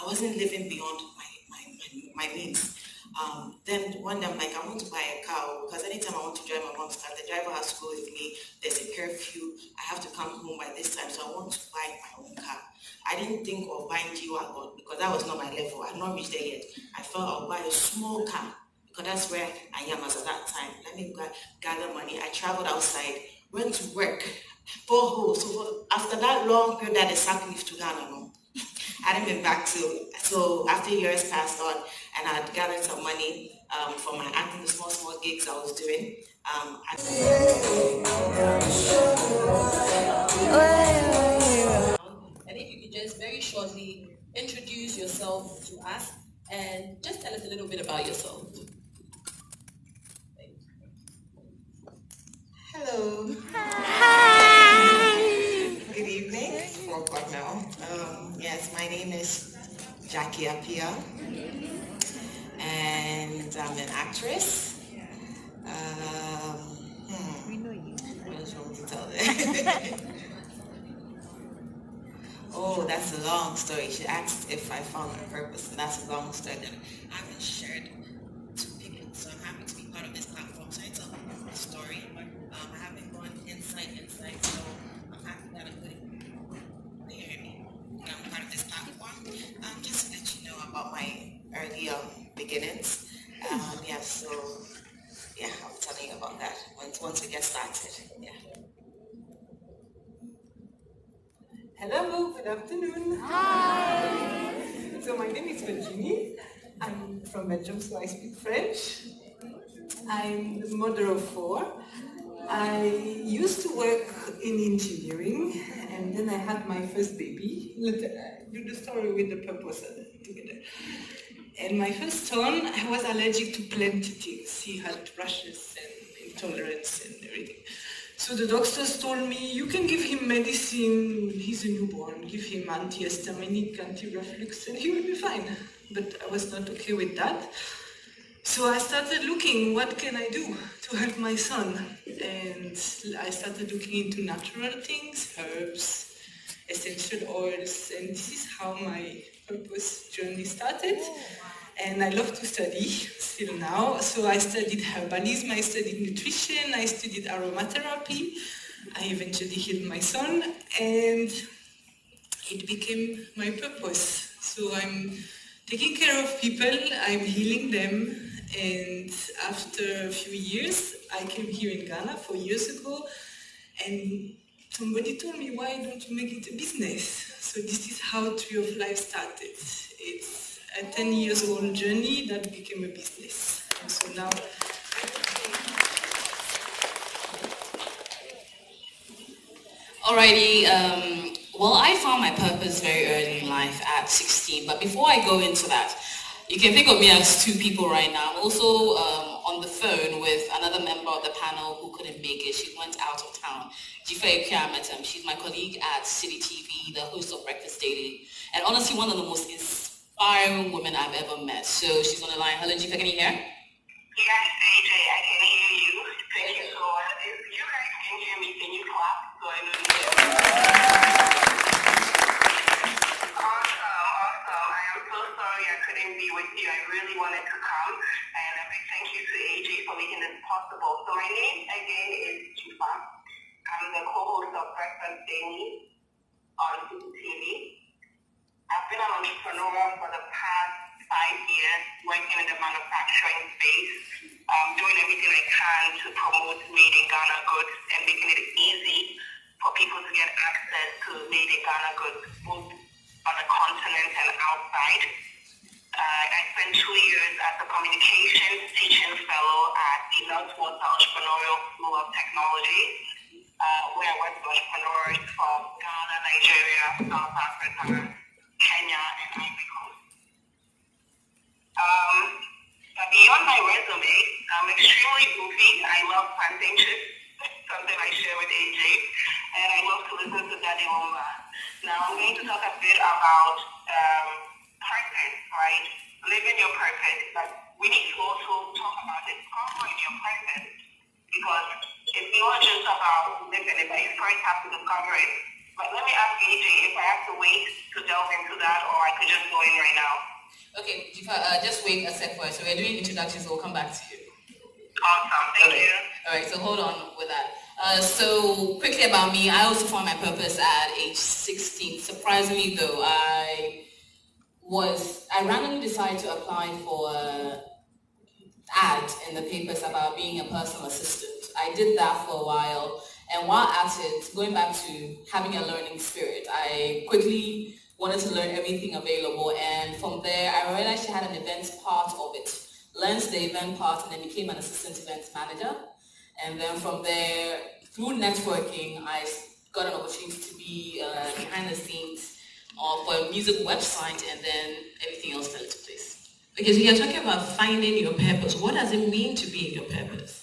I wasn't living beyond my means. Then one day I'm like, I want to buy a car because anytime I want to drive my mom's car, the driver has to go with me. There's a curfew. I have to come home by this time, so I want to buy my own car. I didn't think of buying G-Wagon because that was not my level. I had not reached there yet. I felt I'll buy a small car because that's where I am as at that time. Let me gather money. I traveled outside, went to work, boreholes. So after that long period that they sacked me to Ghana, no, I hadn't been back to. So after years passed on, and I had gathered some money for my acting, the small gigs I was doing. And if you could just very shortly introduce yourself to us and just tell us a little bit about yourself. Hello. Good evening. 4 o'clock now. Yes, my name is Jackie Appiah, and I'm an actress. What else want to tell them? Oh, that's a long story. She asked if I found my purpose, and that's a long story that I haven't shared to people. So I'm happy to be part of this platform. So I tell people the story. I haven't gone inside. So I'm happy that I'm good. You hear me? I'm part of this platform. Just to let you know about my early beginnings. I'll tell you about that once we get started. Yeah. Hello, good afternoon. Hi. So my name is Virginie. I'm from Belgium, so I speak French. I'm the mother of 4. I used to work in engineering, and then I had my first baby. Let's do the story with the purpose together. And my first son, I was allergic to plenty things. He had rashes and intolerance and everything. So the doctors told me, you can give him medicine, he's a newborn, give him antihistaminic, anti-reflux, and he will be fine. But I was not okay with that. So I started looking, what can I do to help my son? And I started looking into natural things, herbs, essential oils, and this is how my purpose journey started. And I love to study still now. So I studied herbalism, I studied nutrition, I studied aromatherapy. I eventually healed my son, and it became my purpose. So I'm taking care of people, I'm healing them, and after a few years, I came here in Ghana 4 years ago, and somebody told me, why don't you make it a business? So this is how Tree of Life started. It's a 10 years old journey that became a business. And so now, Alrighty, well, I found my purpose very early in life at 16, but before I go into that, you can think of me as 2 people right now. I'm also on the phone with another member of the panel who couldn't make it. She went out of town. Jifa Kiamatam. She's my colleague at City TV, the host of Breakfast Daily, and honestly one of the most inspiring women I've ever met. So she's on the line. Hello, Jifa, can you hear? Yes, AJ, I can hear you. Thank you so much. If you guys can hear me, can you clap so I know you hear me? Awesome. I am so sorry I couldn't be with you. I really wanted to come, and a big thank you to AJ for making this possible. So my name again is Jifa. I'm the co-host of Breakfast Daily on City TV. I've been an entrepreneur for the past 5 years, working in the manufacturing space, doing everything I can to promote made in Ghana goods and making it easy for people to get access to made in Ghana goods, both on the continent and outside. I spent 2 years as a communications teaching fellow at the Northwest Entrepreneurial School of Technology, where I worked with entrepreneurs from Ghana, Nigeria, South Africa, Kenya, and Ivory Coast. Beyond my resume, I'm extremely goofy. I love plantain chips, something I share with AJ, and I love to listen to Daddy Wumba. Now I'm going to talk a bit about purpose, right? Living your purpose. Like, we need to also talk about discovering your purpose, because it's not just about living it, but you first have to discover it. But let me ask AJ if I have to wait to delve into that, or I could just I'm going right now. Okay, just wait a sec for us. So we're doing introductions, so we'll come back to you. Awesome, thank you. All right, so hold on with that. So quickly about me, I also found my purpose at age 16. Surprisingly though, I randomly decided to apply for an ad in the papers about being a personal assistant. I did that for a while, and while at it, going back to having a learning spirit, I quickly wanted to learn everything available, and from there I realized she had an events part of it. Learned the event part and then became an assistant events manager. And then from there, through networking, I got an opportunity to be behind the scenes for a music website, and then everything else fell into place. Okay, so you're talking about finding your purpose. What does it mean to be in your purpose?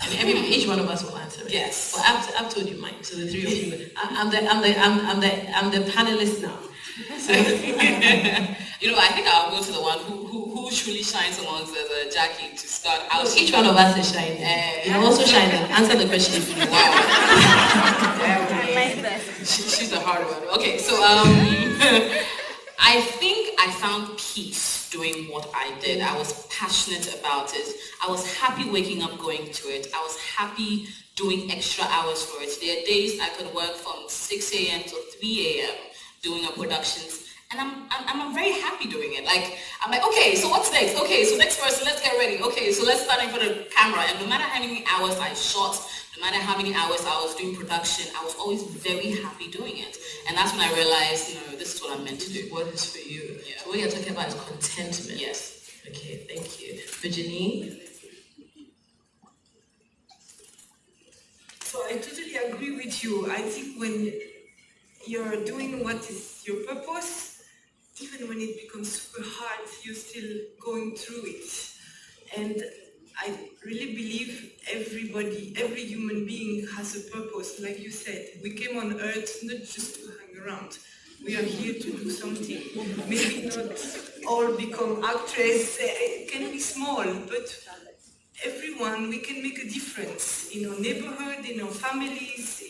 I mean, each one of us will answer it. Yes. Well, I've told you mine. So the three of you. I'm the panelist now. So I think I'll go to the one who truly shines amongst us, Jackie, to start out. each one of us is shining. You're also shining. Answer the question if you want. She's a hard one. Okay, so I think I found peace doing what I did. I was passionate about it. I was happy waking up going to it. I was happy doing extra hours for it. There are days I could work from 6 a.m. to 3 a.m. doing a productions. And I'm very happy doing it. I'm like, okay, so what's next? Okay, so next person, let's get ready. Okay, so let's start in front of the camera. And no matter how many hours I shot, no matter how many hours I was doing production, I was always very happy doing it. And that's when I realized, this is what I'm meant to do. What is for you? Yeah. So what you're talking about is contentment. Yes. Okay, thank you. Virginie? So I totally agree with you. I think when you're doing what is your purpose, even when it becomes super hard, you're still going through it. And I really believe every human being has a purpose. Like you said, we came on earth not just to hang around. We are here to do something. Maybe not all become actresses. It can be small, but everyone, we can make a difference in our neighborhood, in our families,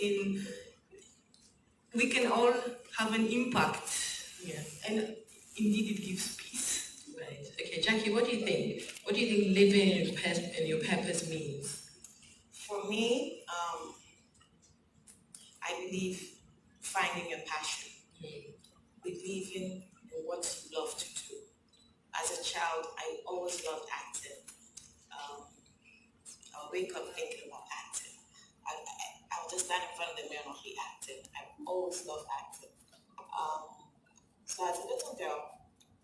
we can all have an impact. Yeah. And indeed it gives peace. Right. Okay, Jackie, what do you think? What do you think living in your purpose means? For me, I believe finding your passion, believing in what you love to do. As a child, I always loved acting. I'll wake up thinking about acting. I'll just stand in front of the mirror and be acting. I've always loved acting. So as a little girl,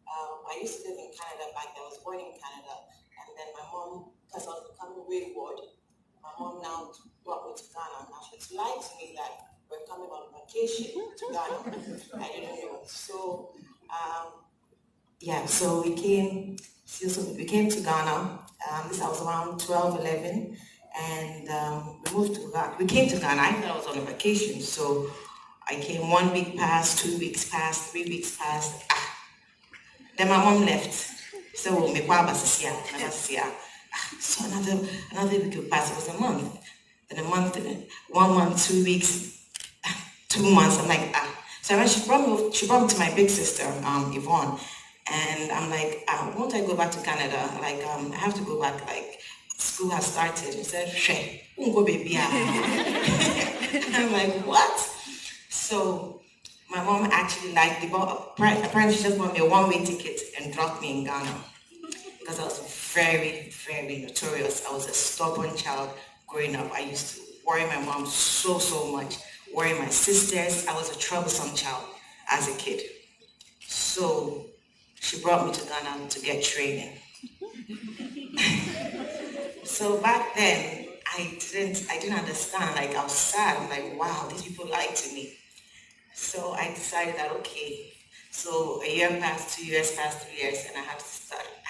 I used to live in Canada back then. I was born in Canada. And then my mom, because I was becoming wayward, my mom now brought me to Ghana. Now she lied to me that we're coming on vacation to Ghana. I didn't know. So, so we came to Ghana. I was around 12, 11. And we came to Ghana. I thought I was on a vacation. So I came 1 week passed, 2 weeks passed, 3 weeks passed. Then my mom left. So so another week would pass. It was a month. Then a month, 1 month, 2 weeks, 2 months. I'm like, So when she brought me to my big sister, Yvonne, and I'm like, won't I go back to Canada? I have to go back. School has started. She said, "She, won't go, baby." I'm like, what? So my mom actually apparently she just bought me a one-way ticket and dropped me in Ghana because I was very, very notorious. I was a stubborn child growing up. I used to worry my mom so much, worry my sisters. I was a troublesome child as a kid. So she brought me to Ghana to get training. So back then, I didn't understand. I was sad. I'm like, wow, these people lied to me. So I decided that, okay. So a year passed, 2 years passed, 3 years, and I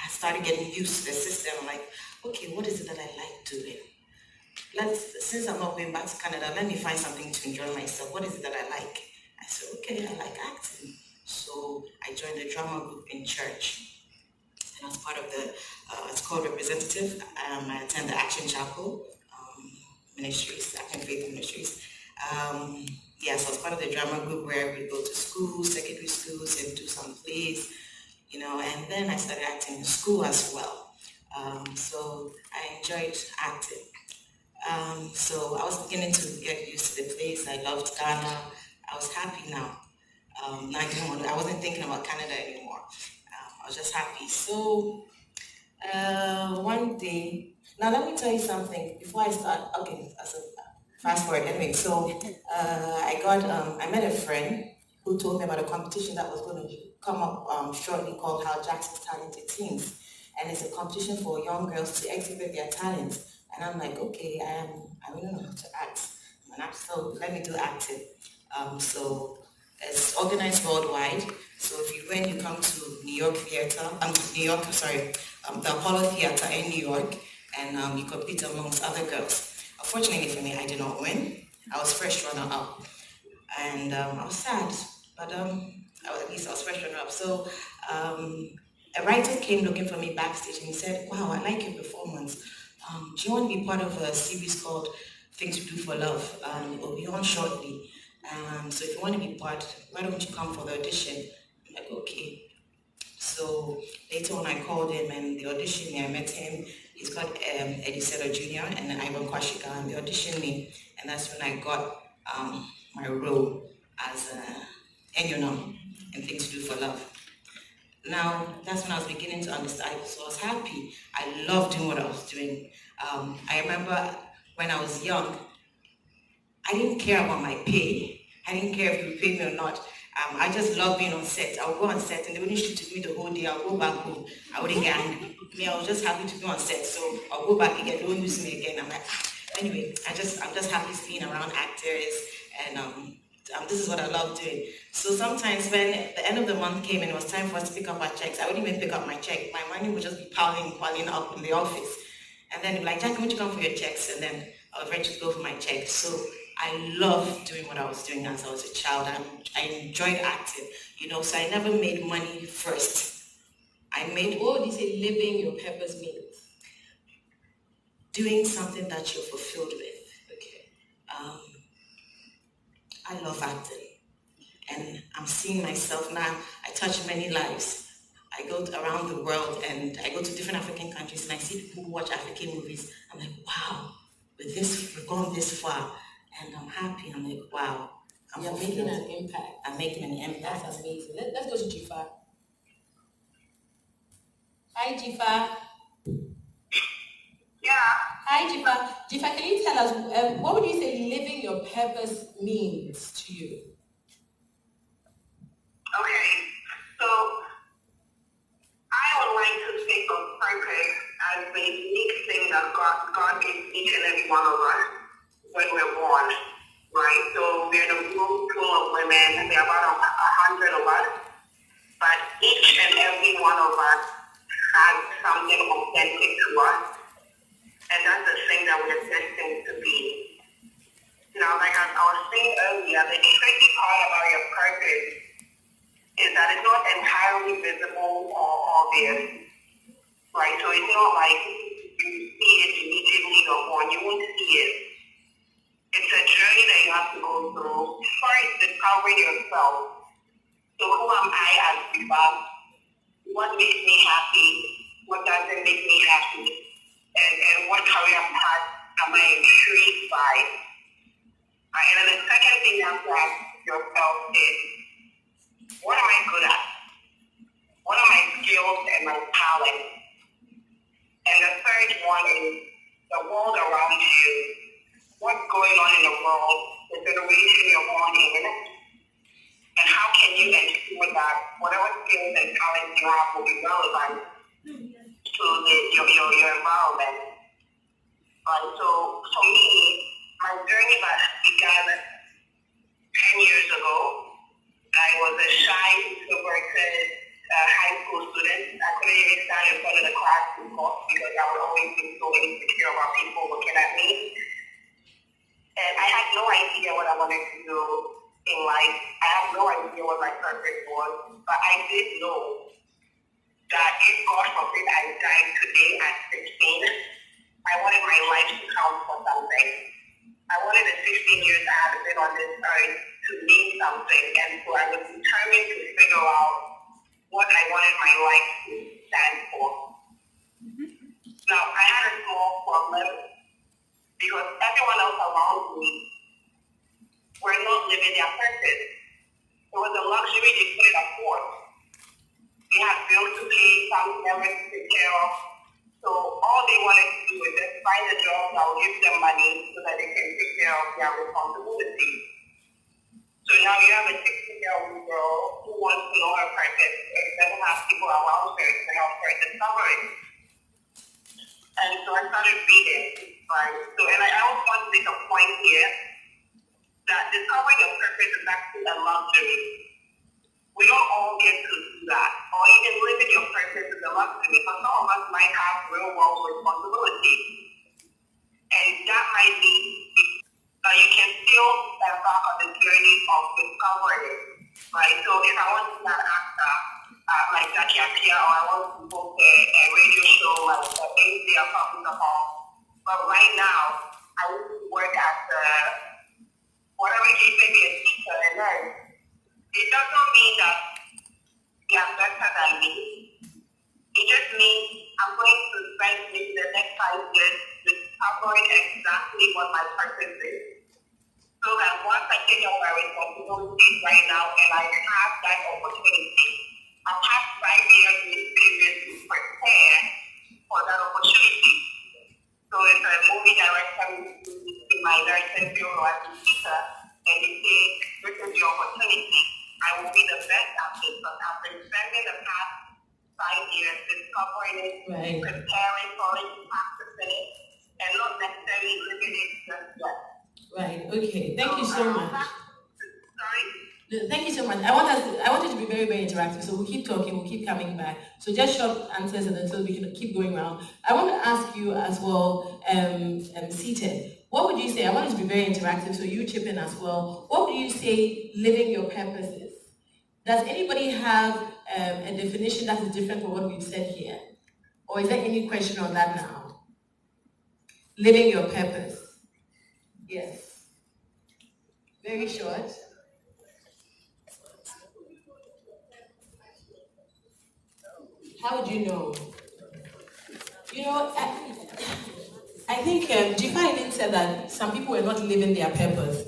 started getting used to the system. I'm like, okay, what is it that I like doing? Since I'm not going back to Canada, let me find something to enjoy myself. What is it that I like? I said, okay, I like acting. So I joined the drama group in church. And I was part of it's called Representative. I attend the Action Chapel Ministries, Action Faith Ministries. yes, I was part of the drama group where we go to schools, secondary schools, and do some plays, and then I started acting in school as well. So I enjoyed acting. So I was beginning to get used to the place. I loved Ghana. I was happy now. I wasn't thinking about Canada anymore. I was just happy. So one day, now let me tell you something before I start. Okay, so fast forward. Anyway, so I met a friend who told me about a competition that was going to come up shortly called Hal Jackson's Talented Teens, and it's a competition for young girls to exhibit their talents. And I'm like, okay, I really know how to act. I'm an actor, so let me do acting. So it's organized worldwide. So when you come to the Apollo Theater in New York, and you compete amongst other girls. Unfortunately for me, I did not win. I was first runner up, and I was sad, but at least I was first runner up. So a writer came looking for me backstage, and he said, "Wow, I like your performance. Do you want to be part of a series called Things We Do for Love? It will be on shortly. So if you want to be part, why don't you come for the audition?" I'm like, okay. So later on I called him, and the audition, I met him. He's got Eddie Sedo Jr. and Ivan Kwashika, and they auditioned me. And that's when I got my role as Enyonam in Things to Do for Love. Now, that's when I was beginning to understand, so I was happy. I loved doing what I was doing. I remember when I was young, I didn't care about my pay. I didn't care if you would pay me or not. I just loved being on set. I would go on set, and they wouldn't shoot me the whole day. I'll go back home. I wouldn't get angry. I was just happy to be on set. So I'll go back again. Don't use me again. I'm like, anyway. I'm just happy being around actors, and this is what I love doing. So sometimes when the end of the month came and it was time for us to pick up our checks, I wouldn't even pick up my check. My money would just be piling up in the office. And then they'd be like, "Jackie, won't you come for your checks?" And then I would eventually go for my checks. So I loved doing what I was doing as I was a child. I enjoyed acting, so I never made money first. What would you say living your purpose means? Doing something that you're fulfilled with. Okay. I love acting, and I'm seeing myself now. I touch many lives. I go around the world, and I go to different African countries, and I see people who watch African movies. I'm like, wow, we've gone this far, and I'm happy. I'm like, wow. You're making an impact. I'm making an impact. That's amazing. Let's go to Jifa. Hi, Jifa. Yeah. Hi, Jifa. Jifa, can you tell us, what would you say living your purpose means to you? Okay. So I would like to think of purpose as the unique thing that God gives each and every one of us when we're born, right? So we're in a room full of women, and there are about 100 of us, but each and every one of us has something authentic to us, and that's the thing that we're destined to be. Like I was saying earlier, the tricky part about your purpose is that it's not entirely visible or obvious, right? So it's not like you see it immediately or you won't see it. It's a journey that you have to go through. First, discovering yourself. So who am I as Jifa? What makes me happy? What doesn't make me happy? And what career path am I intrigued by? And then the second thing you have to ask yourself is, what am I good at? What are my skills and my talents? And the third one is the world around you. What's going on in the world, the generation you're born in, and how can you ensure that whatever skills and talents you have will be relevant to your environment? So for me, my journey began 10 years ago. I was a shy, introverted high school student. I couldn't even stand in front of the class to talk because I would always be so insecure about people looking at me. And I had no idea what I wanted to do in life. I had no idea what my purpose was. But I did know that if, God forbid, I died today at 16, I wanted my life to count for something. I wanted the 16 years I had been on this earth to mean something, and so I was determined to figure out what I wanted my life to stand for. Now, I had a small problem because everyone else around me were not living their purpose. It was a luxury they couldn't afford. They had bills to pay, family members to take care of. So all they wanted to do was just find a job that will give them money so that they can take care of their responsibilities. So now you have a 16-year-old girl who wants to know her purpose and doesn't have people around her to help her discover it. And so I started reading, right? So, and I also want to make a point here that discovering your purpose is actually a luxury. We don't all get to do that, or even living your purpose is a luxury. But some of us might have real world responsibility, and that might be that you can still embark on the journey of discovering it, right? So if I want to be an actor, like Jackie Appiah, or I want to book a radio show like AC or something hall, but right now I need to work as whatever case may be, a teacher, and then it doesn't mean that they are better than me. It just means I'm going to spend maybe the next 5 years discovering exactly what my purpose is. So that once I take on my responsibilities right now and I have that opportunity, I'll have 5 years in experience to prepare for that opportunity. So if a movie director in my directing field or as a teacher, and they say, this is your opportunity, I will be the best at it, because I've been spending the past 5 years discovering it, preparing for it, practicing it, and not necessarily living it just yet. Right, okay. Thank you so much. Sorry? Thank you so much. I want it to be very, very interactive, so we'll keep talking, we'll keep coming back. So just short answers and then so we can keep going around. I want to ask you as well, seated. What would you say? I want it to be very interactive, so you chip in as well. What would you say living your purpose is? Does anybody have a definition that is different from what we've said here? Or is there any question on that now? Living your purpose. Yes. Very short. How would you know? You know, I think Define said that some people were not living their purpose.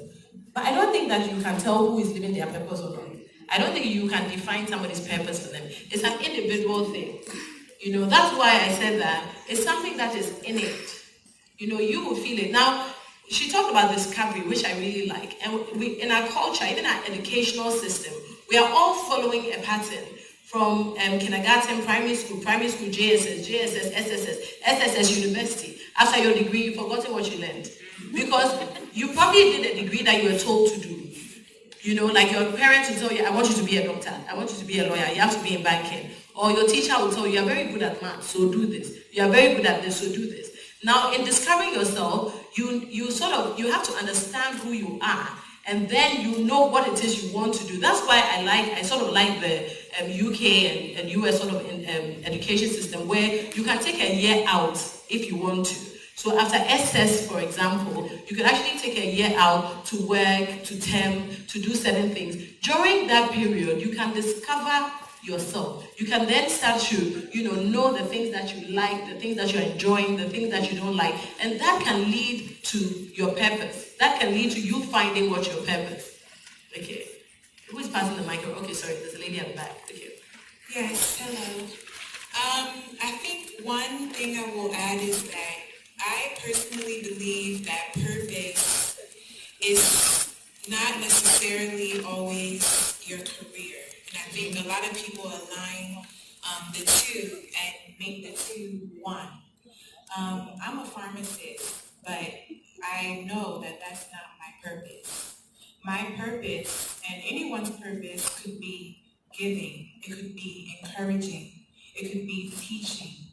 But I don't think that you can tell who is living their purpose or not. I don't think you can define somebody's purpose for them. It's an individual thing. You know, that's why I said that. It's something that is innate. You know, you will feel it. Now, she talked about discovery, which I really like. And we, in our culture, even our educational system, we are all following a pattern. From kindergarten, primary school, JSS, SSS, university. After your degree, you've forgotten what you learned. Because you probably did a degree that you were told to do. You know, like your parents will tell you, I want you to be a doctor, I want you to be a lawyer, you have to be in banking. Or your teacher will tell you, you're very good at math, so do this. You are very good at this, so do this. Now, in discovering yourself, you have to understand who you are. And then you know what it is you want to do. That's why I sort of like the UK and US sort of education system, where you can take a year out if you want to. So after SS, for example, you can actually take a year out to work, to temp, to do certain things. During that period, you can discover yourself. You can then start to, know the things that you like, the things that you're enjoying, the things that you don't like, and that can lead to your purpose. That can lead to you finding what your purpose. Okay. Who is passing the microphone? Okay, sorry, there's a lady at the back. Okay. Yes, hello. I think one thing I will add is that I personally believe that purpose is not necessarily always your career. And I think a lot of people align the two and make the two one. I'm a pharmacist, but I know that that's not my purpose. My purpose, and anyone's purpose, could be giving, it could be encouraging, it could be teaching.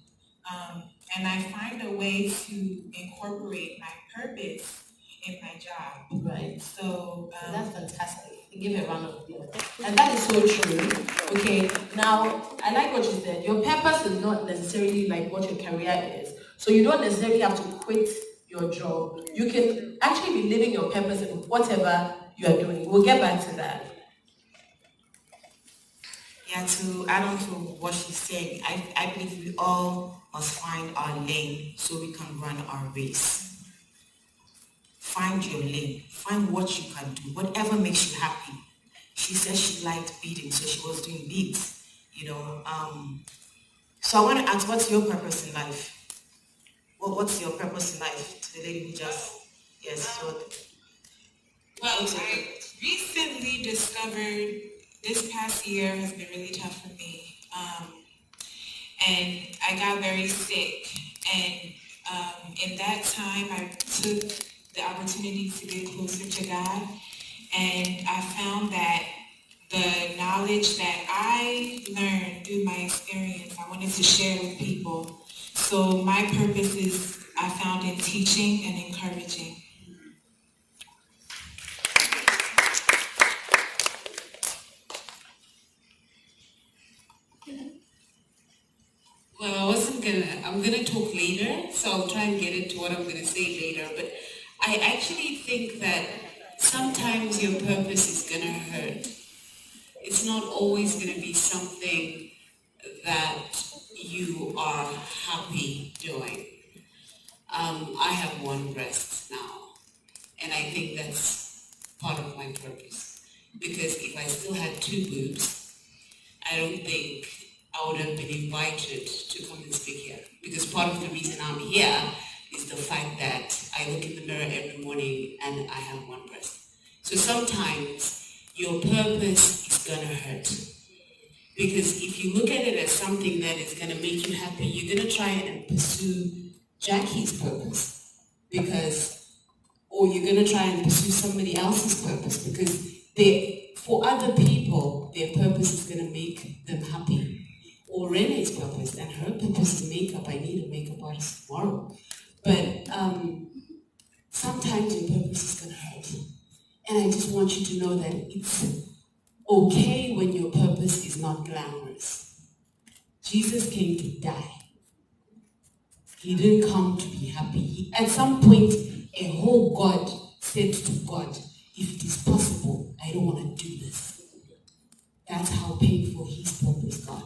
And I find a way to incorporate my purpose in my job. Right. So that's fantastic. Give a round of applause. And that is so true. Okay, now I like what you said. Your purpose is not necessarily like what your career is. So you don't necessarily have to quit your job. You can actually be living your purpose in whatever you are doing. We'll get back to that. Yeah, to add on to what she's saying, I believe we all must find our lane so we can run our race. Find your lane. Find what you can do, whatever makes you happy. She said she liked beading, so she was doing beads, you know. So I want to ask, what's your purpose in life? What's your purpose in life? To the lady who just, yes, so. Well, I recently discovered this past year has been really tough for me. And I got very sick. And in that time, I took the opportunity to get closer to God. And I found that the knowledge that I learned through my experience, I wanted to share with people. So my purpose is I found in teaching and encouraging. Well, I'm gonna talk later, so I'll try and get into what I'm gonna say later, but I actually think that sometimes your purpose is gonna hurt. It's not always gonna be something that you are happy doing. I have one breast now, and I think that's part of my purpose. Because if I still had two boobs, I don't think I would have been invited to come and speak here. Because part of the reason I'm here is the fact that I look in the mirror every morning and I have one breast. So sometimes your purpose is gonna hurt. Because if you look at it as something that is gonna make you happy, you're gonna try and pursue Jackie's purpose. Or you're gonna try and pursue somebody else's purpose, because for other people, their purpose is gonna make them happy. Or Renee's purpose, and her purpose is makeup. I need a makeup artist tomorrow. But sometimes your purpose is gonna hurt. And I just want you to know that it's okay when your purpose is not glamorous. Jesus came to die. He didn't come to be happy. At some point, a whole God said to God, if it is possible, I don't want to do this. That's how painful his purpose got.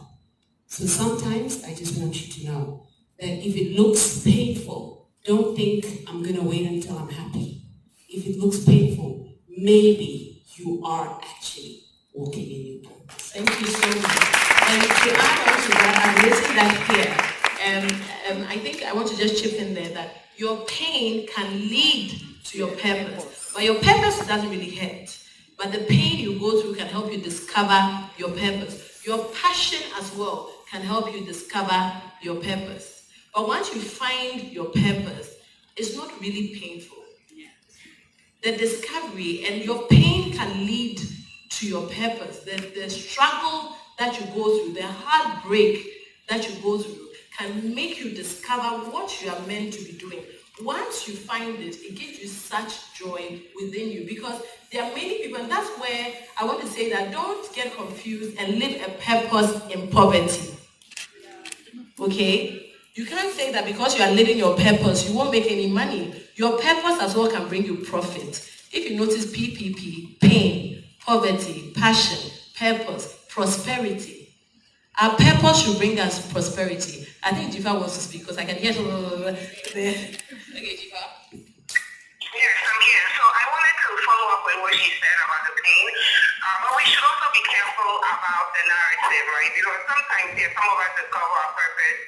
So sometimes I just want you to know that if it looks painful, don't think I'm going to wait until I'm happy. If it looks painful, maybe you are actually walking in your purpose. Thank you so much. And to add on to that, I'm raising that here. I think I want to just chip in there that your pain can lead to your purpose. But your purpose doesn't really hurt. But the pain you go through can help you discover your purpose. Your passion as well can help you discover your purpose. But once you find your purpose, it's not really painful. The discovery and your pain can lead to your purpose. The struggle that you go through, the heartbreak that you go through can make you discover what you are meant to be doing. Once you find it, it gives you such joy within you, because there are many people, and that's where I want to say that don't get confused and live a purpose in poverty. Okay? You can't say that because you are living your purpose, you won't make any money. Your purpose as well can bring you profit. If you notice PPP, pain, poverty, passion, purpose, prosperity. Our purpose should bring us prosperity. I think Jifa wants to speak because I can hear there. Okay, Jifa. Yes, I'm here. So I wanted to follow up with what she said about the pain. But we should also be careful about the narrative, right? You know, sometimes some of us discover our purpose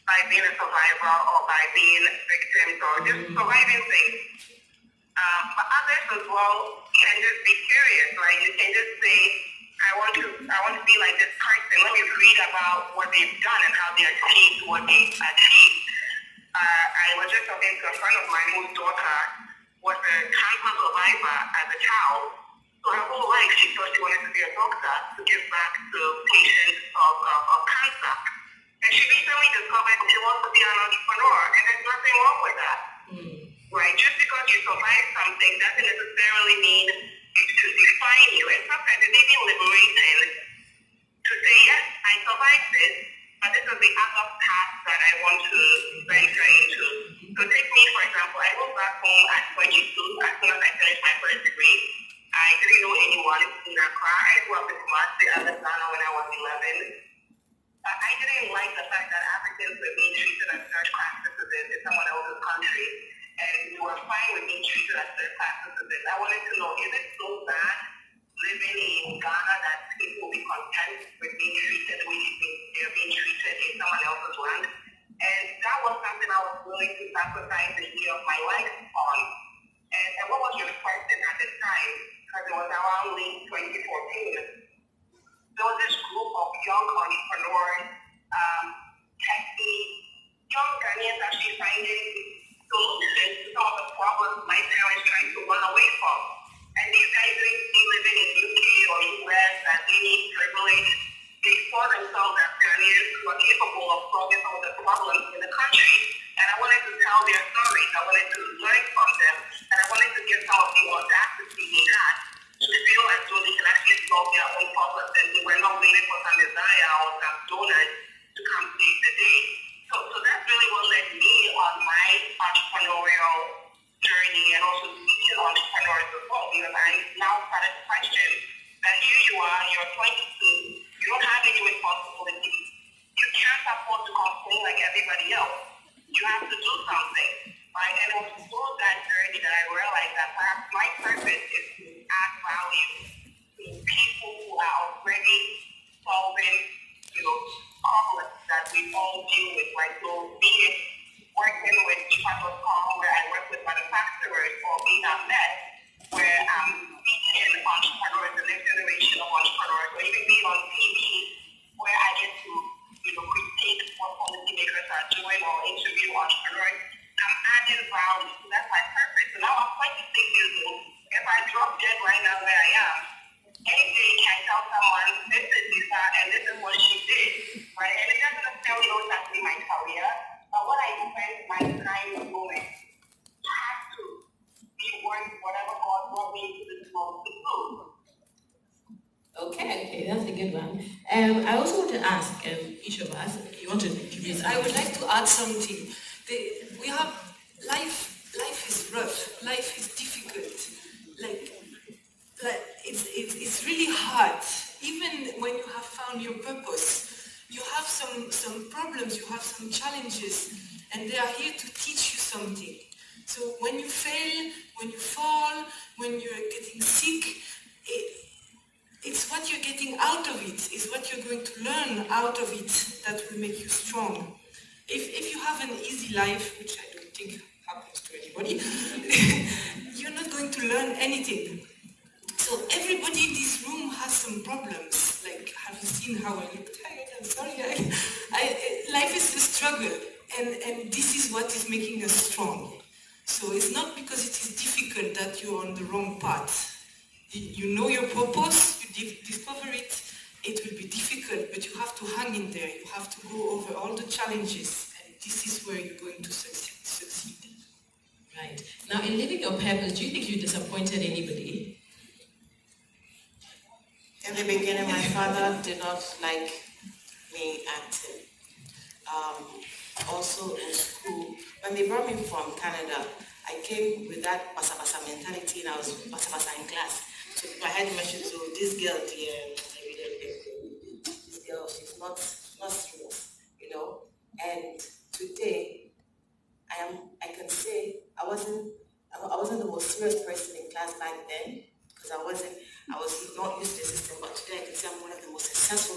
by being a survivor or by being victims or just surviving things. But others as well can just be curious. Like you can just say, I want to be like this person. Let me read about what they've done and how they achieved what they achieved. I was just talking to a friend of mine whose daughter was a cancer survivor as a child. So her whole life she thought she wanted to be a doctor to give back to patients of cancer. And she recently discovered she wants to be an entrepreneur, and there's nothing wrong with that. Right? Just because you survive something doesn't necessarily mean it should define you. And sometimes it's even liberating to say, yes, I survived this, but this is the other path that I want to venture into. So take me, for example, I moved back home at 22 as soon as I finished my first degree. I didn't know anyone in Accra. I grew up in Kumasi, Alabama when I was 11. I didn't like the fact that Africans were being treated as third-class citizens in someone else's country, and we were fine with being treated as third-class citizens. I wanted to know, is it so bad living in Ghana that people will be content with being treated the way they're being treated in someone else's land? And that was something I was willing to sacrifice a year of my life on. And what was requested at the time, because it was around late 2014, there was this group of young entrepreneurs, techie, young Ghanaians actually finding solutions to some of the problems my parents tried to run away from. And these guys didn't see living in UK or US as any privilege. They saw themselves as Ghanaians who were capable of solving some of the problems in the country. And I wanted to tell their stories. I wanted to learn from them. And I wanted to get some of the audacity they had to feel as though they can actually solve their own problems and they were not waiting for some desire or some donors to come save the day. So that's really what led me on my entrepreneurial journey and also teaching entrepreneurs as well, because I now started to question that here you are, you're 22, you don't have any responsibilities, you can't afford to complain like everybody else, you have to do something, right? And it was through that journey that I realized that perhaps my purpose is to add value to people who are already solving, problems that we all deal with, right? So be it working with Chicago.com, where I work with manufacturers, or being at Met, where I'm teaching entrepreneurs, the next generation of entrepreneurs, or even being on TV, where I get to, critique what policymakers are doing or interview entrepreneurs. I'm adding value. So that's my purpose. So now I'm 26 years old. If I drop dead right now where I am, any day can tell someone, this is Lisa and this is what she did, right? And it doesn't necessarily know exactly my career, but what I spend my time doing has to be worth whatever God wants me to this world to do. Okay, that's a good one. I also want to ask each of us, you want to introduce? I would like to add something. We have life is rough, life is difficult. Like it's really hard. Even when you have found your purpose, you have some problems, you have some challenges, and they are here to teach you something. So when you fail, when you fall, when you're getting sick, it's what you're getting out of it, is what you're going to learn out of it that will make you strong. If you have an easy life, which I don't think happens to anybody, you're not going to learn anything. So everybody in this room has some problems. Like, have you seen how I look tired? I'm sorry. Life is a struggle, and this is what is making us strong. So it's not because it is difficult that you're on the wrong path. You know your purpose, you discover it. It will be difficult, but you have to hang in there. You have to go over all the challenges, and this is where you're going to succeed. Right. Now, in living your purpose, do you think you disappointed anybody? In the beginning, my father did not like me acting. Also in school, when they brought me from Canada, I came with that basa-basa mentality, and I was basa-basa in class. So my headmaster told this girl, this girl, she's not serious, And today, I can say I wasn't the most serious person in class back then, because I was not used to the system. But today, I can say I'm one of the most successful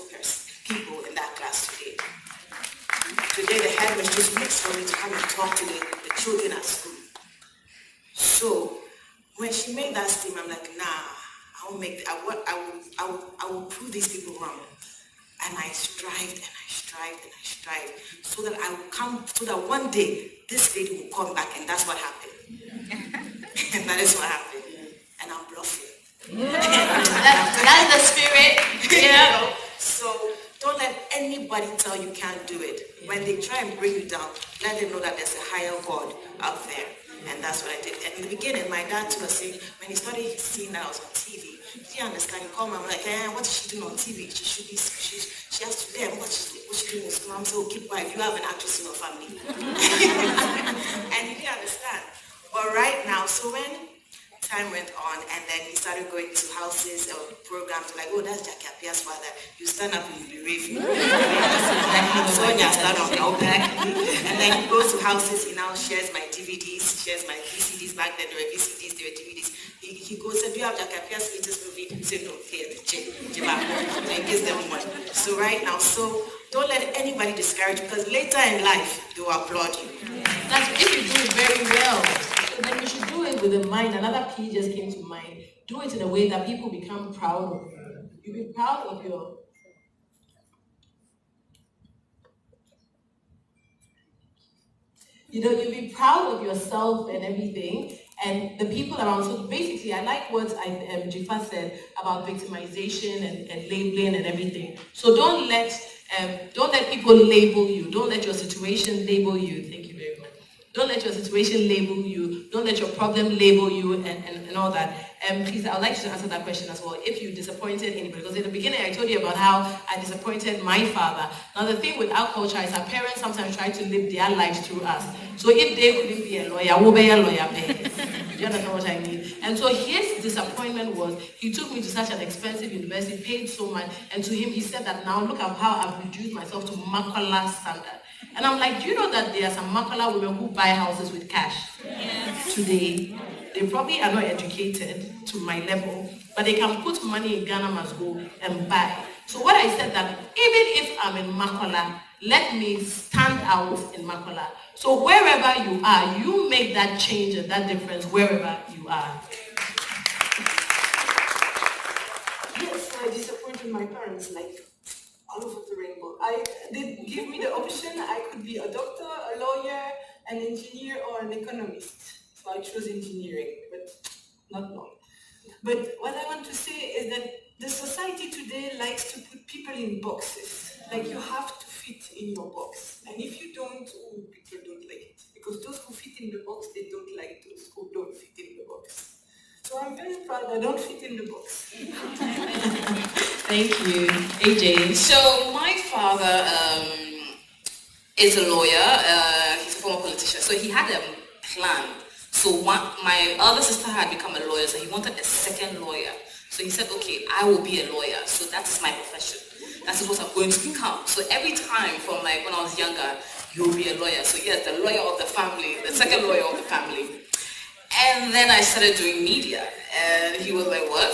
people in that class today. Today, the headmistress looks for me to come and talk to the children at school. So when she made that statement, I'm like, nah, I will prove these people wrong. And I strived, so that I will come, so that one day this lady will come back, and that's what happened. And that is what happened. And I'm bluffing. That's the spirit. Yeah. So don't let anybody tell you can't do it. When they try and bring you down, let them know that there's a higher God out there. And that's what I did. And in the beginning, my dad too was saying, when he started seeing that I was on TV, he didn't understand. He called me, I'm like, what is she doing on TV? She has to learn what she's doing in school. I'm so keep quiet. You have an actress in your family. And he understand. But right now, so when time went on, and then he started going to houses or programs like, oh, that's Jackie Apia's father. You stand up and you be raving. Sonia stand up now back. And then he goes to houses, he now shares my DVDs, shares my VCDs. Back then there were VCDs, there were DVDs. He goes and do you have Jackie Apia's latest movie? He said, no, here, and he gives them one. So right now, so don't let anybody discourage you, because later in life, they will applaud you. That's if you do it very well. So then you should do it with a mind. Another P just came to mind. Do it in a way that people become proud of you. You be proud of your. You be proud of yourself and everything, and the people around. So basically, I like what Jifa said about victimization and labeling and everything. So don't let people label you. Don't let your situation label you. Thank you very much. Don't let your situation label you. Don't let your problem label you and all that. Please, I would like you to answer that question as well. If you disappointed anybody, because in the beginning I told you about how I disappointed my father. Now the thing with our culture is our parents sometimes try to live their lives through us. So if they couldn't be a lawyer, we'll be a lawyer. Do you understand what I mean? And so his disappointment was, he took me to such an expensive university, paid so much, and to him he said that now look at how I've reduced myself to Makola standard. And I'm like, do you know that there are some Makola women who buy houses with cash today? They probably are not educated to my level, but they can put money in Ghana must go and buy. So what I said that even if I'm in Makola, let me stand out in Makola. So wherever you are, you make that change and that difference wherever you are. Yes, I disappointed my parents, like all over the rainbow. They give me the option. I could be a doctor, a lawyer, an engineer, or an economist. So I chose engineering, but not long. But what I want to say is that the society today likes to put people in boxes. Like you have to fit in your box. And if you don't, people don't like it. Because those who fit in the box, they don't like those who don't fit in the box. So I'm very proud I don't fit in the box. Thank you. AJ. So my father is a lawyer. He's a former politician. So he had a plan. So my other sister had become a lawyer, so he wanted a second lawyer. So he said, okay, I will be a lawyer. So that is my profession. That is what I'm going to become. So every time from like when I was younger, you'll be a lawyer. So yes, the lawyer of the family, the second lawyer of the family. And then I started doing media. And he was like, what?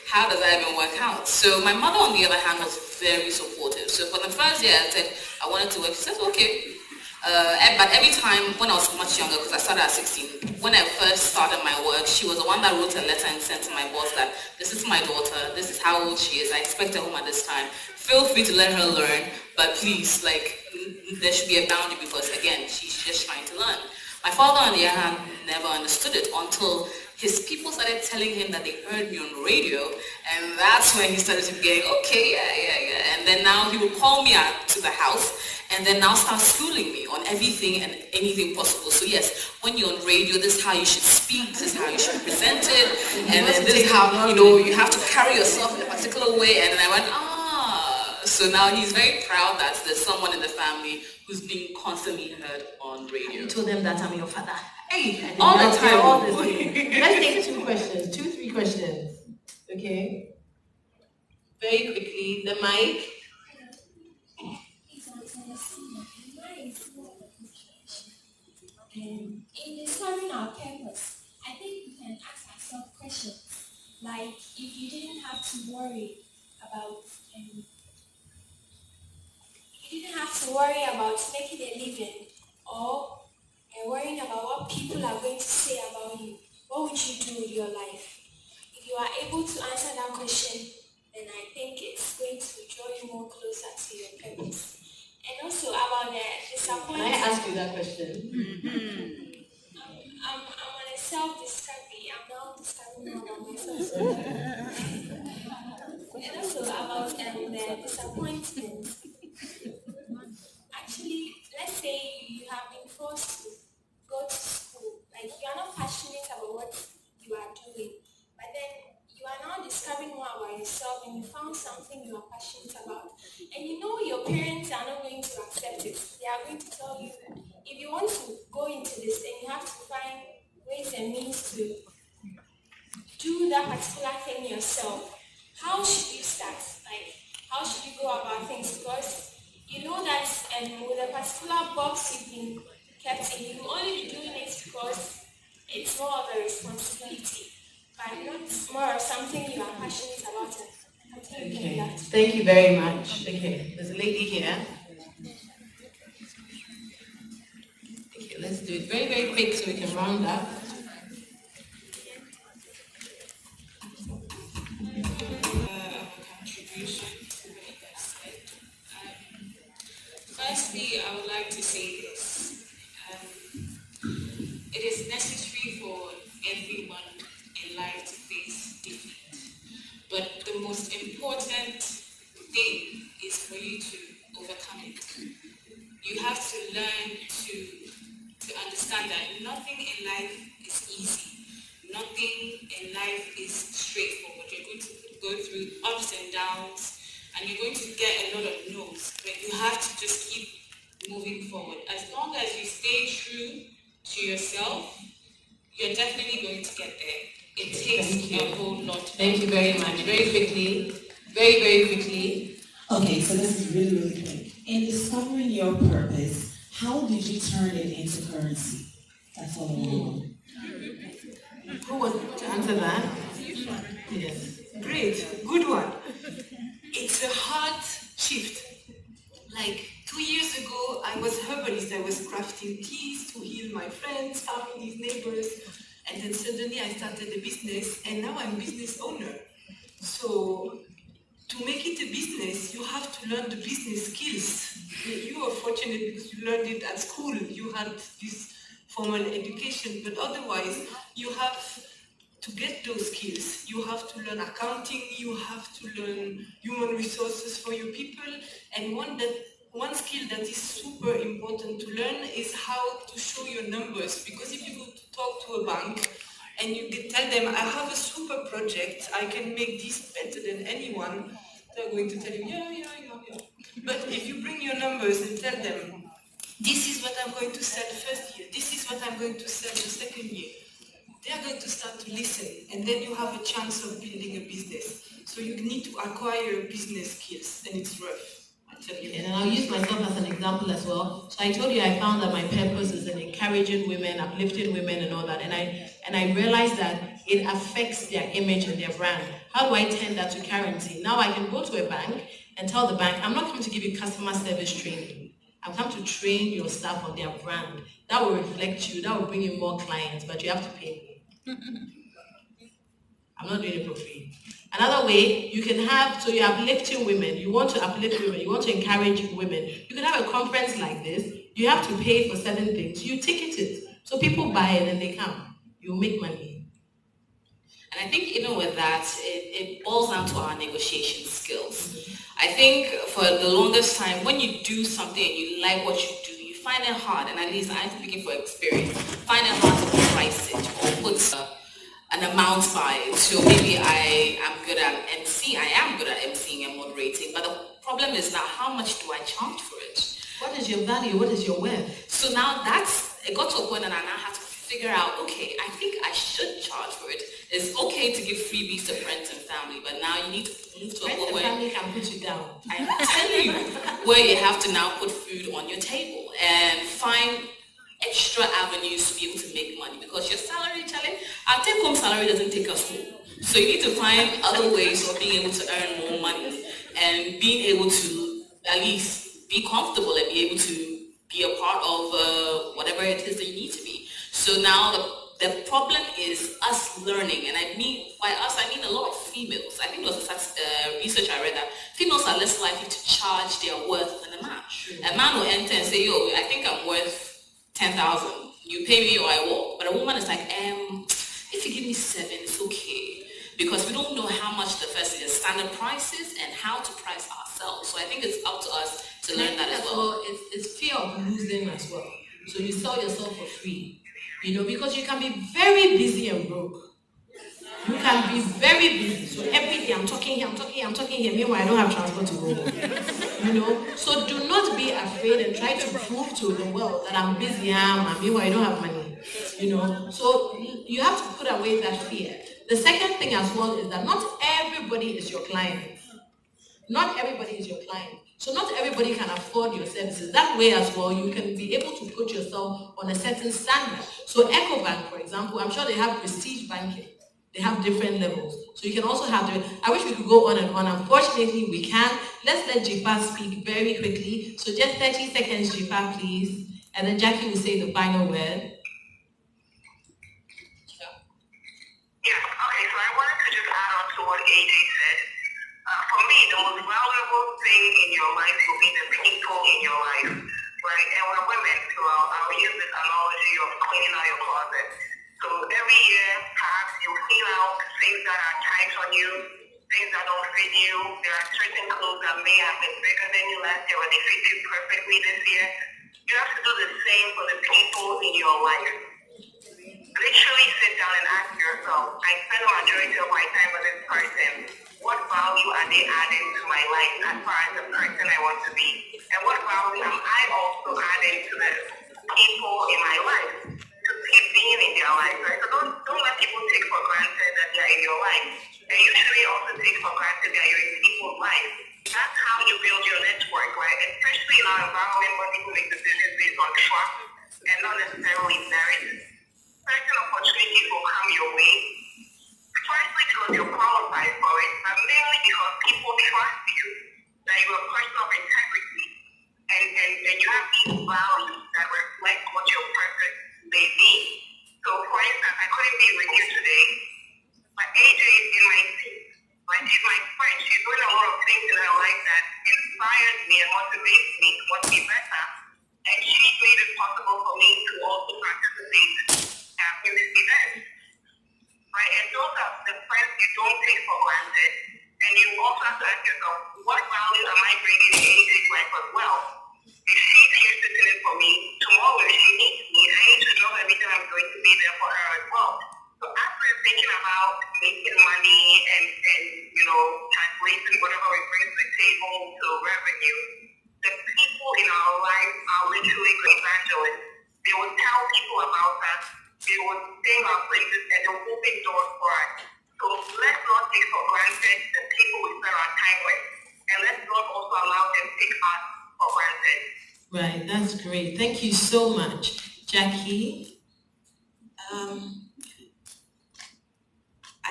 How does that even work out? So my mother, on the other hand, was very supportive. So for the first year, I said, I wanted to work. She said, okay. But every time when I was much younger, because I started at 16, when I first started my work, she was the one that wrote a letter and sent to my boss that this is my daughter, this is how old she is, I expect her home at this time. Feel free to let her learn, but please, like, there should be a boundary because, again, she's just trying to learn. My father, on the other hand, never understood it until his people started telling him that they heard me on radio, and that's when he started to be getting, okay, yeah. And then now he would call me out to the house, and then now start schooling me on everything and anything possible. So yes, when you're on radio, this is how you should speak, this is how you should present it, and then this is how, you have to carry yourself in a particular way. And then I went, So now he's very proud that there's someone in the family who's being constantly heard on radio. You told them that I'm your father. Hey, all the time. All the time. Let's take 3 questions. Okay? Very quickly, the mic. In discovering our purpose, I think we can ask ourselves questions like if you didn't have to worry about making a living or worrying about what people are going to say about you, what would you do with your life? If you are able to answer that question, then I think it's going to draw you more closer to your purpose. And also about the disappointment. Can I ask you that question? I'm on a self-discovery. I'm now discovering more about myself. And also about the disappointment. Actually, let's say you have been forced to go to school. Like you are not passionate about what you are doing, but then you are now discovering more about yourself and you found something you are passionate about. And you know your parents are not going to accept it. They are going to tell you, if you want to go into this, then you have a means to do that particular thing yourself, how should you start? Like, how should you go about things? Because you know that with a particular box you've been kept in, you will only be doing it because it's more of a responsibility, but not more of something you are passionate about. Okay, thank you very much. Okay, there's a lady here. Okay, let's do it very, very quick so we can round up. Firstly, I would like to say this. It is necessary for everyone in life to face defeat. But the most important thing is for you to overcome it. You have to learn to understand that nothing in life is easy. Nothing in life is straightforward. You're going to go through ups and downs, and you're going to get a lot of no's. But you have to just keep moving forward. As long as you stay true to yourself, you're definitely going to get there. It takes a whole lot. Thank you very much. Very quickly. Very, very quickly. Okay, so this is really, really quick. In discovering your purpose, how did you turn it into currency? That's all I want to know. Who wants to answer that? Yes. Great, good one. It's a hard shift. Like 2 years ago, I was herbalist. I was crafting teas to heal my friends, families, neighbors. And then suddenly I started a business, and now I'm business owner. So to make it a business, you have to learn the business skills. You are fortunate because you learned it at school. You had this formal education, but otherwise you have to get those skills. You have to learn accounting, you have to learn human resources for your people, and one skill that is super important to learn is how to show your numbers, because if you go to talk to a bank and you tell them, I have a super project, I can make this better than anyone, they're going to tell you, yeah. But if you bring your numbers and tell them, this is what I'm going to sell the first year, this is what I'm going to sell the second year, they are going to start to listen, and then you have a chance of building a business. So you need to acquire business skills, and it's rough. And I'll use myself as an example as well. So I told you I found that my purpose is in encouraging women, uplifting women and all that. And I realized that it affects their image and their brand. How do I turn that to currency? Now I can go to a bank and tell the bank, I'm not coming to give you customer service training. I've come to train your staff on their brand. That will reflect you, that will bring you more clients, but you have to pay me. I'm not doing it for free. Another way you can have, so you're uplifting women, you want to uplift women, you want to encourage women. You can have a conference like this, you have to pay for certain things, you ticket it. So people buy it and they come. You make money. And I think even with that, it boils down to our negotiation skills. I think for the longest time, when you do something and you like what you do, you find it hard, and at least I'm speaking for experience, find it hard to price it or put an amount by it. So maybe I am good at emceeing and moderating, but the problem is now, how much do I charge for it? What is your value? What is your worth? So now it got to a point that I now have to figure out, okay, I think I should charge for it. It's okay to give freebies to friends and family, but now you need to move to a point where family can put you down. I tell you, where you have to now put food on your table and find extra avenues to be able to make money, because your salary, our take-home salary doesn't take us home. So you need to find other ways of being able to earn more money and being able to at least be comfortable and be able to be a part of whatever it is that you need to be. So now the problem is us learning, and by us I mean a lot of females. I think there was research I read that females are less likely to charge their worth than a man. A man will enter and say, yo, I think I'm worth 10,000. You pay me or I walk. But a woman is like, if you give me 7, it's okay. Because we don't know how much the first is standard prices and how to price ourselves. So I think it's up to us to learn that as well. It's fear of losing as well. So you sell yourself for free. Because you can be very busy and broke. You can be very busy. So every day I'm talking here. Meanwhile, I don't have transport to go. So do not be afraid and try to prove to the world that I'm busy, meanwhile I don't have money. you know. So you have to put away that fear. The second thing as well is that not everybody is your client. Not everybody is your client. So not everybody can afford your services. That way as well, you can be able to put yourself on a certain standard. So EcoBank, for example, I'm sure they have prestige banking. They have different levels. So you can also have I wish we could go on and on. Unfortunately, we can't. Let's let Jipa speak very quickly. So just 30 seconds, Jipa, please. And then Jackie will say the final word. Yeah, okay, so I wanted to just add on to what AJ said. For me, the most valuable thing in your life will be the people in your life, right? And we're women, so I'll use this analogy of cleaning out your closet. So every year, perhaps you clean out things that are tight on you, things that don't fit you. There are certain clothes that may have been bigger than you last year, but they fit you perfectly this year. You have to do the same for the people in your life. Literally sit down and ask yourself, I spend the majority of my time with this person. What value are they adding to my life as far as the person I want to be? And what value am I also adding to the people in my life to keep being in their life, right? So don't let people take for granted that they're in your life. And you should also take for granted that you're in people's life. That's how you build your network, right? Especially in our environment where people make decisions based on trust and not necessarily merit. Certain opportunities will come your way. Firstly, because you're qualified for it, but mainly because people trust you, that you're a person of integrity, and you have these values that reflect what your purpose may be. So, for instance, I couldn't be with you today, but AJ is in my team. Like, she's my friend. She's doing a lot of things in her life that inspires me and motivates me to want to be better. And she made it possible for me to also participate in this event. Right? And those are the friends you don't take for granted. And you also have to ask yourself, what value am I bringing in AJ's life as well? If she's here sitting in for me, tomorrow if she needs me, I need to know every time I'm going to be there for her as well. So as we're thinking about making money and translating whatever we bring to the table to revenue, the people in our lives are literally evangelists. They will tell people about us, they will sing our praises, and they will open doors for us. So let's not take for granted the people we spend our time with, and let's not also allow them to take us for granted. Right, that's great. Thank you so much. Jackie?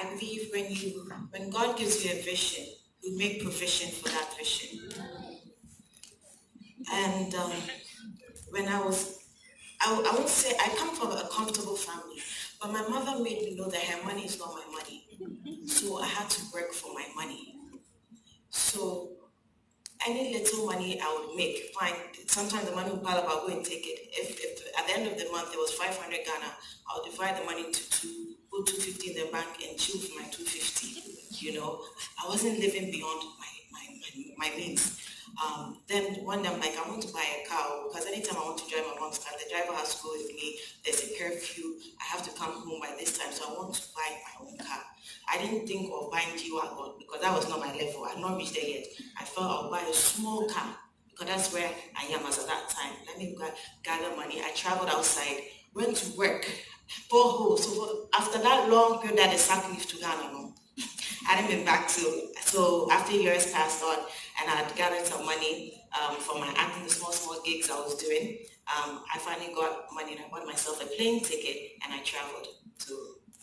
I believe when God gives you a vision, you make provision for that vision. And when I would say I come from a comfortable family, but my mother made me know that her money is not my money. So I had to work for my money. So any little money I would make, fine. Sometimes the money would pile up, I'll go and take it. If at the end of the month there was 500 Ghana, I'll divide the money into two, put 250 in the bank and chill for my 250. You know, I wasn't living beyond my means. Then one day I'm like, I want to buy a car because anytime I want to drive my mom's car, the driver has to go with me. There's a curfew. I have to come home by this time, so I want to buy my own car. I didn't think of buying G-Wagon because that was not my level. I had not reached there yet. I felt I'll buy a small car because that's where I am as at that time. Let me gather money. I traveled outside, went to work, boreholes. So after that long period that they sacked me to Ghana, no, I hadn't been back to. So after years passed on, and I had gathered some money for my acting, the small gigs I was doing, I finally got money and I bought myself a plane ticket and I traveled to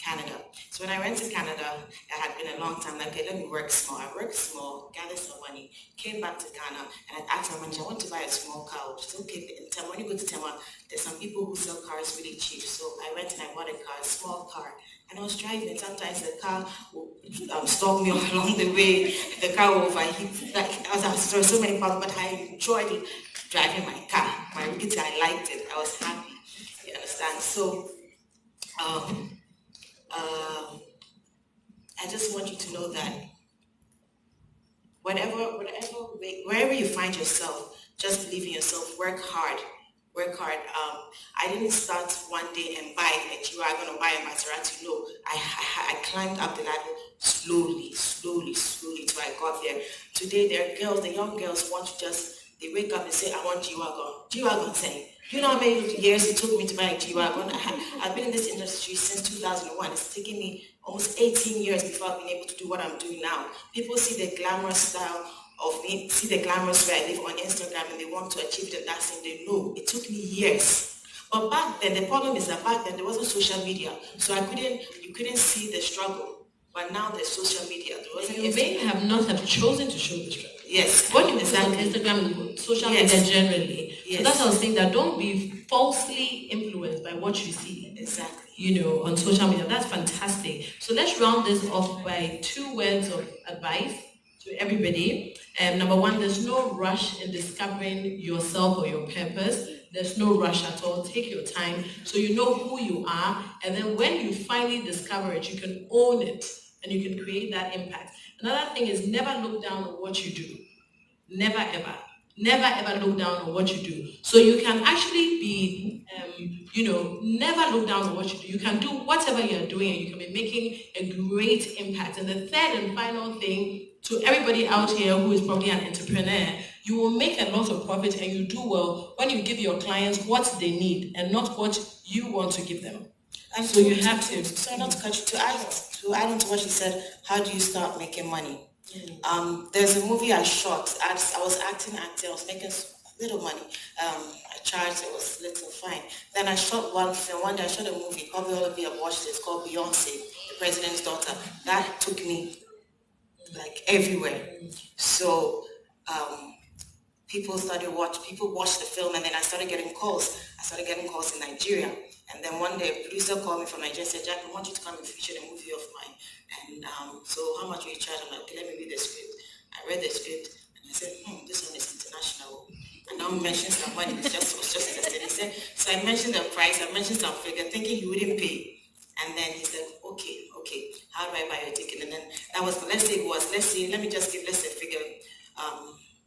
Canada. So when I went to Canada, it had been a long time. Like, okay, let me work small. I worked small, gathered some money, came back to Ghana, and I asked my manager, I want to buy a small car. It's okay. When you go to Tema, there's some people who sell cars really cheap. So I went and I bought a car, a small car. And I was driving, and sometimes the car would stop me along the way. The car would overheat. There were so many problems, but I enjoyed driving my car. I liked it. I was happy. You understand? So, I just want you to know that wherever you find yourself, just believe in yourself, work hard. I didn't start one day and buy a G-Wagon or buy a Maserati. No, I climbed up the ladder slowly till I got there. Today, the young girls want to just They wake up and say, I want G-Wagon. G-Wagon saying, you know how many years it took me to buy a G-Wagon? I've been in this industry since 2001. It's taken me almost 18 years before I've been able to do what I'm doing now. People see the glamorous style of me, see the glamorous way I live on Instagram, and they want to achieve that thing. They know it took me years. But back then, the problem is that back then there wasn't social media, so you couldn't see the struggle. But now there's social media. You may have chosen to show the struggle. Yes. What you put on Instagram, social media generally. Yes. So that's what I was saying, that don't be falsely influenced by what you see. Exactly. On social media. That's fantastic. So let's round this off by 2 words of advice to everybody. Number 1, there's no rush in discovering yourself or your purpose. There's no rush at all. Take your time so you know who you are. And then when you finally discover it, you can own it and you can create that impact. Another thing is never look down on what you do. Never ever. Never ever look down on what you do. So you can actually be, never look down on what you do. You can do whatever you're doing and you can be making a great impact. And the third and final thing, to everybody out here who is probably an entrepreneur, you will make a lot of profit and you do well when you give your clients what they need and not what you want to give them. And so you have to. So not to cut you, to add on to what you said, how do you start making money? There's a movie I shot. I was acting. I was making little money. I charged, it was little, fine. Then I shot one film. One day I shot a movie, probably all of you have watched it. It's called Beyonce, the President's Daughter. That took me like everywhere. So people watched the film, and then I started getting calls. I started getting calls in Nigeria. And then one day a producer called me from Nigeria and said, Jack, I want you to come and feature the movie of mine. And so how much will you charge? I'm like, okay, let me read the script. I read the script and I said, this one is international. And now mentioned some money, it was just interesting. He said, so I mentioned the price, I mentioned some figure, thinking he wouldn't pay. And then he said, okay, how do I buy your ticket? And then that was, let me just give, let's say figure,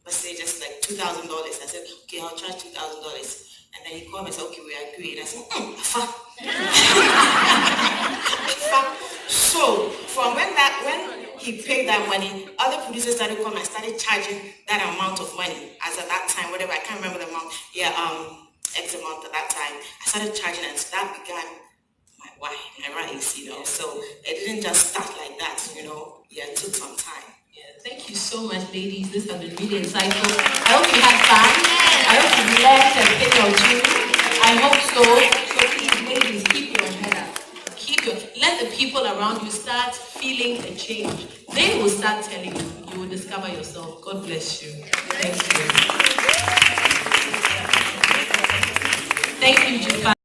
let's say just like $2,000. I said, okay, I'll charge $2,000. And then he called me and said, okay, we agree. And I said, So from when he paid that money, other producers started coming and started charging that amount of money. As at that time, whatever, I can't remember the amount. Yeah, X amount at that time. I started charging, and so that began my rise, So it didn't just start like that, Yeah, it took some time. Yeah, thank you so much, ladies. This has been really insightful. I hope you had fun. I hope you learned a thing or two. I hope so. So please, ladies, keep your head up. Let the people around you start feeling a change. They will start telling you. You will discover yourself. God bless you. Thank you. Thank you, Jafar.